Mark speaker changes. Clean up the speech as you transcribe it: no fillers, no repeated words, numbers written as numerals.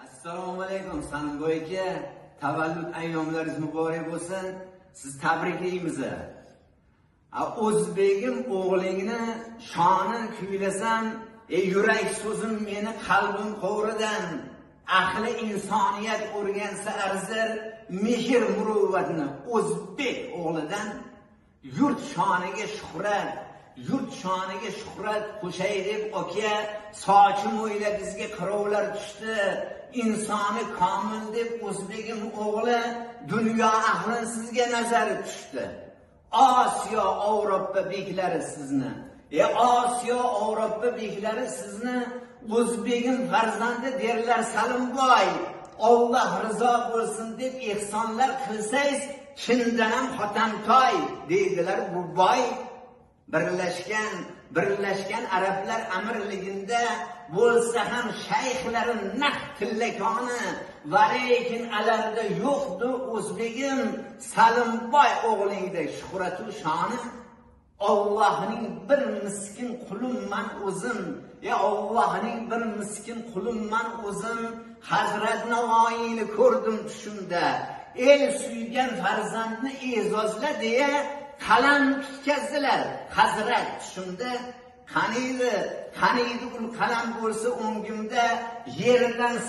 Speaker 1: Assalomu alaykum Sanamboy aka, tavallud ayyomlaringiz muborak bo'lsin. Siz tabriklaymiz. O'zbegim o'g'lingni shoni kuylasam, yurak so'zim meni qalbim qo'ridan. Aqli insoniyat o'rgansa arzir, mehr muruvvatni o'zbek o'g'lidan. Yurt shoniga shuhrat, yurt shoniga shuhrat qo'shay deb aka, sochim o'ylab bizga qirovlar tushdi. İnsoni komil deb o'zbegim o'g'li, dunyo ahli sizga nazari tushdi. Osiyo, Avropa beklari sizni, Osiyo, Avropa beklari sizni o'zbegim farzandi derlar Salimboy. Alloh rizo bo'lsin deb ehsonlar qilsangiz, chindan ham xotamtoy deydilar bu boy. Birlashgan Arablar amirligida bo'lsa ham shayxlari naq tillakoni, va lekin alarda yo'qdi o'zbegim Salimboy o'g'lingdek shuhratu shoni. Allohning bir miskin qulimman o'zim, Allohning bir miskin qulimman o'zim. Hazrat Navoiyni ko'rdim tushimda, el suygan farzandni e'zozla deya qalam tutkazdilar Hazrat tushimda. Qaniydi ul qalam bo'lsa o'ngimda, yerdan